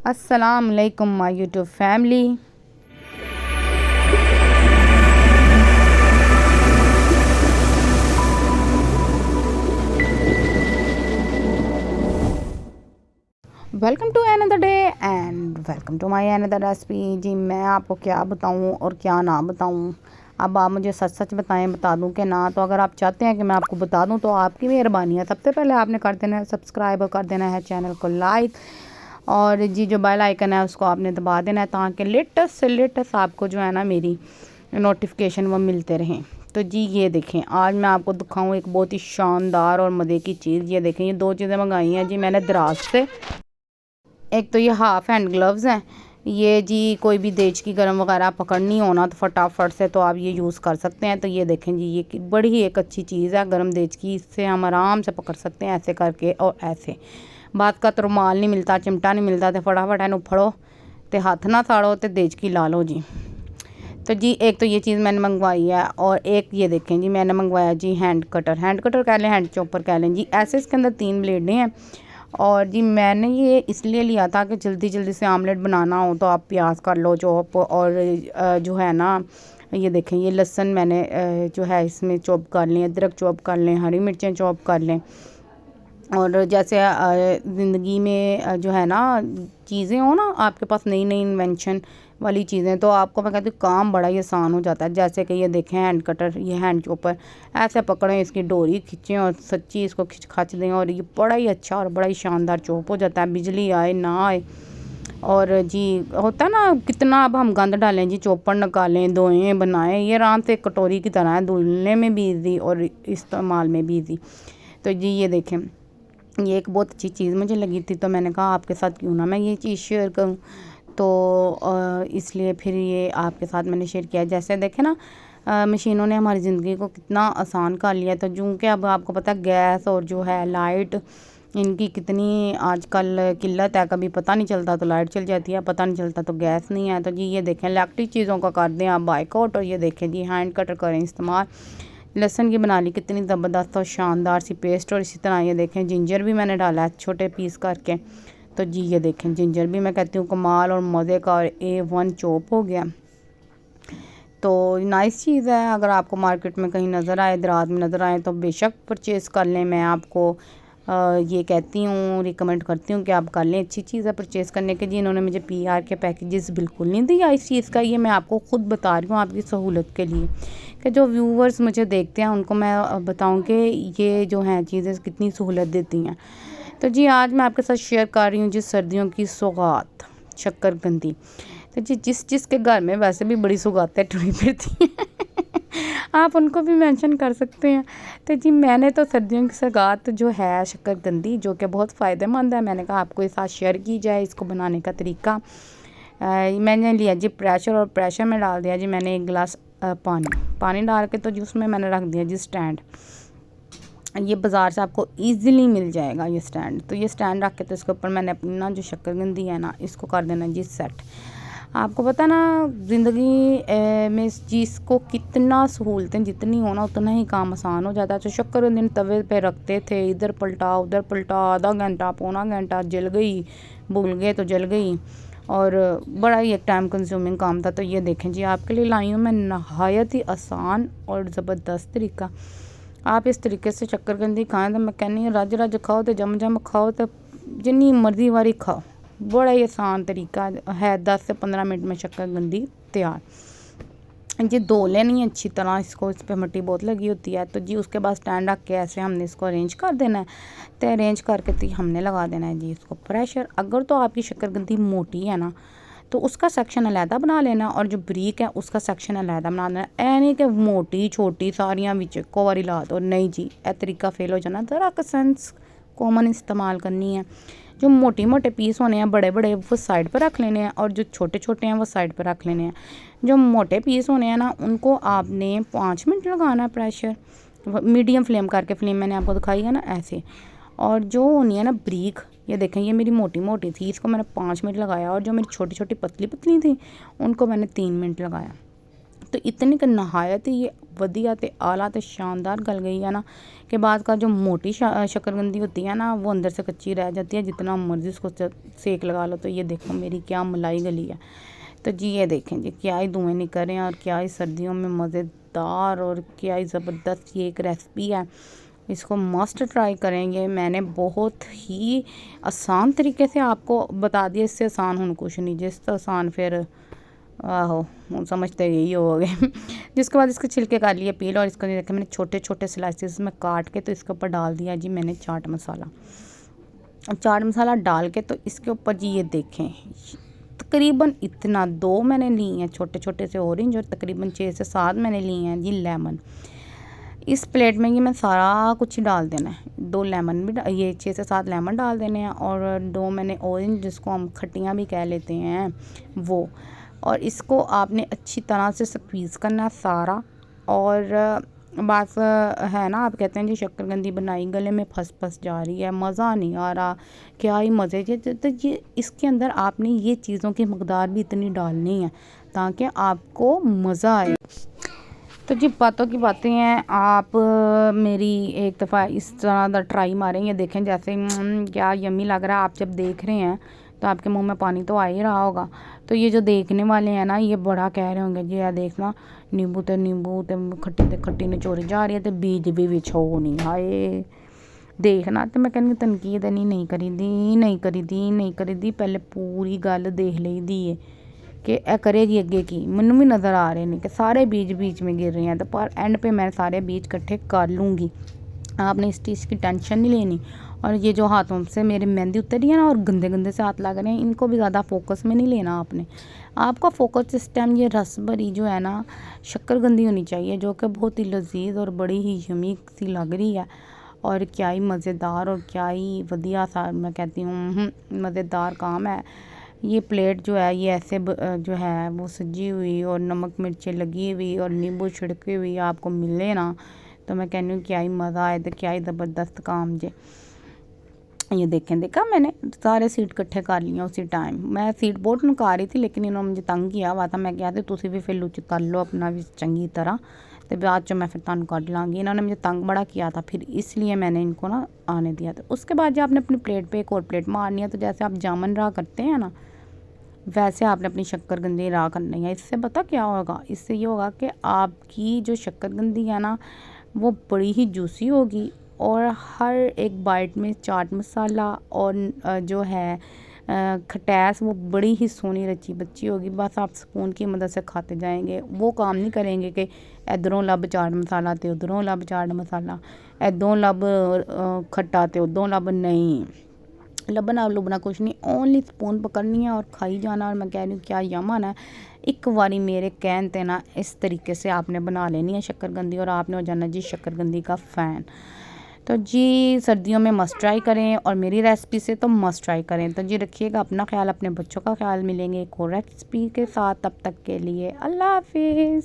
अस्सलाम वालेकुम my YouTube family. Welcome to another day and welcome to my another recipe. जी मैं आपको क्या बताऊं और क्या ना बताऊं, अब आप मुझे सच सच बताएं, बता दूं कि ना। तो अगर आप चाहते हैं कि मैं आपको बता दूं तो आपकी मेहरबानी है। सबसे पहले आपने कर देना है सब्सक्राइब और कर देना है चैनल को लाइक, और जी जो बेल आइकन है उसको आपने दबा देना है ताकि लेटेस्ट से लेटेस्ट आपको जो है ना मेरी नोटिफिकेशन वो मिलते रहें। तो जी ये देखें, आज मैं आपको दिखाऊं एक बहुत ही शानदार और मज़े की चीज़। ये देखें, ये दो चीज़ें मंगाई हैं जी मैंने दराज से। एक तो ये हाफ हैंड ग्लव्स हैं। ये जी कोई भी देज की गरम वगैरह पकड़नी हो ना तो फटाफट से तो आप ये यूज़ कर सकते हैं। तो ये देखें जी, ये बड़ी ही एक अच्छी चीज़ है गरम देज की। इससे हम आराम से पकड़ सकते हैं ऐसे करके और ऐसे। बात का तो रुमाल नहीं मिलता, चिमटा नहीं मिलता, तो फटाफट है फड़ो तो हाथ ना साड़ो तो देज की ला लो जी। तो जी एक तो ये चीज़ मैंने मंगवाई है, और एक ये देखें जी मैंने मंगवाया जी हैंड कटर कह लें, हैंड चॉपर कह लें जी। ऐसे इसके अंदर 3 ब्लेडें हैं। और जी मैंने ये इसलिए लिया था कि जल्दी जल्दी से आमलेट बनाना हो तो आप प्याज कर लो चॉप, और जो है ना ये देखें ये लहसुन मैंने जो है इसमें चॉप कर लें, अदरक चॉप कर लें, हरी मिर्चें चॉप कर लें। और जैसे ज़िंदगी में जो है ना चीज़ें हो ना आपके पास नई नई इन्वेंशन वाली चीज़ें, तो आपको मैं कहती हूँ काम बड़ा ही आसान हो जाता है। जैसे कि ये देखें हैंड कटर, ये हैंड चॉपर, ऐसे पकड़ें, इसकी डोरी खींचें और सच्ची इसको खिंच खाच दें और ये बड़ा ही अच्छा और बड़ा ही शानदार चॉप हो जाता है, बिजली आए ना आए। और जी होता है ना कितना अब हम गंद डालें जी, चॉपर निकालें, धोएं, बनाएं, ये आराम से कटोरी की तरह है, धुलने में भी ईजी और इस्तेमाल में भी ईजी। तो जी ये देखें, ये एक बहुत अच्छी चीज़ मुझे लगी थी तो मैंने कहा आपके साथ क्यों ना मैं ये चीज़ शेयर करूं। तो इसलिए फिर ये आपके साथ मैंने शेयर किया। जैसे देखें ना मशीनों ने हमारी ज़िंदगी को कितना आसान कर लिया। तो चूँकि अब आपको पता है गैस और जो है लाइट, इनकी कितनी आजकल किल्लत है। कभी पता नहीं चलता तो लाइट चल जाती है, पता नहीं चलता तो गैस नहीं है। तो जी ये देखें इलेक्ट्रिक चीज़ों का कर दें आप बाइकआउट, और ये देखें जी हैंड कटर करें इस्तेमाल। लहसुन की बना ली कितनी ज़बरदस्त और शानदार सी पेस्ट। और इसी तरह ये देखें जिंजर भी मैंने डाला है छोटे पीस करके। तो जी ये देखें जिंजर भी मैं कहती हूँ कमाल और मज़े का, और A1 चॉप हो गया। तो नाइस चीज़ है, अगर आपको मार्केट में कहीं नज़र आए, दराज में नज़र आए तो बेशक परचेज़ कर लें। मैं आपको ये कहती हूँ, रिकमेंड करती हूँ कि आप कर लें। अच्छी चीज़ है परचेज़ करने के। जी इन्होंने मुझे PR के पैकेजेस बिल्कुल नहीं दिया इस चीज़ का, ये मैं आपको ख़ुद बता रही हूँ आपकी सहूलत के लिए कि जो व्यूवर्स मुझे देखते हैं उनको मैं बताऊँ कि ये जो हैं चीज़ें कितनी सहूलत देती हैं। तो जी आज मैं आपके साथ शेयर कर रही हूँ जी सर्दियों की सौगात, शक्करकंदी। तो जी जिसके घर में वैसे भी बड़ी सौगातें टुरी फिरती हैं आप उनको भी मेंशन कर सकते हैं। तो जी मैंने तो सर्दियों की सौगात जो है शक्करकंदी, जो कि बहुत फ़ायदेमंद है, मैंने कहा आपको इस साथ शेयर की जाए इसको बनाने का तरीका। मैंने लिया जी प्रेशर, और प्रेशर में डाल दिया जी मैंने 1 गिलास पानी डाल के। तो जी उसमें मैंने रख दिया जी स्टैंड। ये बाज़ार से आपको इजीली मिल जाएगा ये स्टैंड। तो ये स्टैंड रख के तो इसके ऊपर मैंने अपनी ना जो शक्करकंदी है ना इसको कर देना जी सेट। आपको पता ना ज़िंदगी में इस चीज़ को कितना सहूलतें जितनी हो ना उतना ही काम आसान हो जाता है। तो शक्करकंदी तवे पे रखते थे, इधर पलटा उधर पलटा, आधा घंटा पौना घंटा, जल गई, भूल गए तो जल गई, और बड़ा ही एक टाइम कंज्यूमिंग काम था। तो ये देखें जी आपके लिए लाई हूँ मैं नहायत ही आसान और ज़बरदस्त तरीका। आप इस तरीके से शक्करकंदी खाएं तो मैं कहनी हूँ रज रज खाओ तो जम जम खाओ, तो जितनी मर्जी वारी खाओ। बड़ा ही आसान तरीका है, 10 से 15 मिनट में शक्करकंदी तैयार। ये धो लेनी है अच्छी तरह इसको, इस पर मिट्टी बहुत लगी होती है। तो जी उसके बाद स्टैंड रख के ऐसे हमने इसको अरेंज कर देना है। तो अरेंज करके तो हमने लगा देना है जी इसको प्रेशर। अगर तो आपकी शक्करकंदी मोटी है ना तो उसका सेक्शन अलहदा बना लेना, और जो बरीक है उसका सेक्शन अलहदा बना लेना। ऐ नहीं कि मोटी छोटी सारियां विच इक्को वारी ला दो, नहीं जी यह तरीका फेल हो जाना। ज़रा का सेंस कॉमन इस्तेमाल करनी है। जो मोटे मोटे पीस होने हैं बड़े बड़े वो साइड पर रख लेने हैं, और जो छोटे छोटे हैं वो साइड पर रख लेने हैं। जो मोटे पीस होने हैं ना उनको आपने 5 मिनट लगाना है प्रेशर, मीडियम फ्लेम करके। फ्लेम मैंने आपको दिखाई है ना ऐसे। और जो होनी है ना ब्रीक, ये देखें ये मेरी मोटी मोटी थी, इसको मैंने 5 मिनट लगाया, और जो मेरी छोटी छोटी पतली पतली थी उनको मैंने 3 मिनट लगाया। तो इतनी कि नहायत ही ये वधिया ते आला ते शानदार गल गई है ना कि बाद का जो मोटी शक्करकंदी होती है ना वो अंदर से कच्ची रह जाती है, जितना मर्ज़ी उसको सेक लगा लो। तो ये देखो मेरी क्या मलाई गली है। तो जी ये देखें जी, क्या ही धुएँ निकल रहे हैं और क्या ही सर्दियों में मज़ेदार और क्या ही ज़बरदस्त ये एक रेसिपी है। इसको मस्ट ट्राई करेंगे। मैंने बहुत ही आसान तरीके से आपको बता दिया, इससे आसान होना कुछ नहीं, जिस आसान फिर आहो हम समझते यही हो गए। जिसके बाद इसके छिलके कर लिए पील और इसको देखें मैंने छोटे छोटे स्लाइसेस में काट के तो इसके ऊपर डाल दिया जी मैंने चाट मसाला डाल के। तो इसके ऊपर जी ये देखें तकरीबन इतना 2 मैंने लिए हैं छोटे छोटे से ऑरेंज और तकरीबन 6 से 7 मैंने लिए हैं जी लेमन। इस प्लेट में ये मैं सारा कुछ डाल देना है। 2 लेमन भी ये 6 से 7 लेमन डाल देने हैं और 2 मैंने ऑरेंज जिसको हम खट्टियाँ भी कह लेते हैं वो, और इसको आपने अच्छी तरह से स्क्वीज़ करना सारा। और बस है ना, आप कहते हैं जी शक्करकंदी बनाई गले में फंस जा रही है, मज़ा नहीं आ रहा, क्या ही मज़े। तो ये इसके अंदर आपने ये चीज़ों की मकदार भी इतनी डालनी है ताकि आपको मज़ा आए। तो जी बातों की बातें हैं, आप मेरी एक दफ़ा इस तरह का ट्राई मारें। ये देखें जैसे क्या यम्मी लग रहा है। आप जब देख रहे हैं तो आपके मुंह में पानी तो आ ही रहा होगा। तो ये जो देखने वाले हैं ना ये बड़ा कह रहे होंगे जी यार देखना नींबू तो खट्टी निचोरी जा रही है तो बीज भी विछो नहीं हाय देखना। तो मैं कहनी तनकीद नहीं करी दी पहले पूरी गल देख ली दी है कि करेगी अगे की। मैनू भी नज़र आ रहे हैं कि सारे बीच में गिर रहे हैं, तो पर एंड पे मैं सारे बीज इकट्ठे कर लूँगी। आपने इस चीज़ की टेंशन नहीं लेनी। और ये जो हाथों से मेरी मेहंदी उतर रही है ना और गंदे से हाथ लग रहे हैं, इनको भी ज़्यादा फोकस में नहीं लेना आपने। आपका फोकस इस टाइम ये रस भरी जो है ना शक्करकंदी होनी चाहिए, जो कि बहुत ही लजीज और बड़ी ही यमी सी लग रही है और क्या ही मज़ेदार और क्या ही वधिया सा मैं कहती हूँ मज़ेदार काम है। ये प्लेट जो है ये ऐसे जो है वो सजी हुई और नमक मिर्चें लगी हुई और नींबू छिड़के हुई आपको मिले ना, तो मैं कहती हूँ क्या ही मज़ा आए, तो क्या ही ज़बरदस्त काम जे। ये देखा मैंने सारे सीट इकट्ठे कर लिए उसी टाइम। मैं सीट बोट निकाल रही थी लेकिन इन्होंने मुझे तंग किया हुआ था। मैं क्या थी तुसी भी फिर लुच कर लो अपना भी चंगी तरह, तो बाद च मैं फिर तुम कट लाँगी। इन्होंने मुझे तंग बड़ा किया था, फिर इसलिए मैंने इनको ना आने दिया। तो उसके बाद जो आपने अपनी प्लेट पे एक और प्लेट मारनी है, तो जैसे आप जामुन रहा करते हैं ना वैसे आपने अपनी शक्करकंदी रहा करनी है। इससे पता क्या होगा, इससे ये होगा कि आपकी जो शक्करकंदी है ना वो बड़ी ही जूसी होगी और हर एक बाइट में चाट मसाला और जो है खटैस वो बड़ी ही सोनी रची बच्ची होगी। बस आप स्पून की मदद से खाते जाएंगे, वो काम नहीं करेंगे कि इधरों लब चाट मसाला तो उधरों लब चाट मसाला, इधरों लब खट्टा तो उधरों लब, नहीं लबना कुछ नहीं, ओनली स्पून पकड़नी है और खाई जाना। और मैं कह रही हूँ क्या यमन है। एक बारी मेरे कहते ना इस तरीके से आपने बना लेनी है शक्करकंदी और आपने हो जाना जी शक्करकंदी का फ़ैन। तो जी सर्दियों में मस्ट ट्राई करें और मेरी रेसिपी से तो मस्ट ट्राई करें। तो जी रखिएगा अपना ख्याल, अपने बच्चों का ख्याल। मिलेंगे एक और रेसिपी के साथ, तब तक के लिए अल्लाह हाफिज़।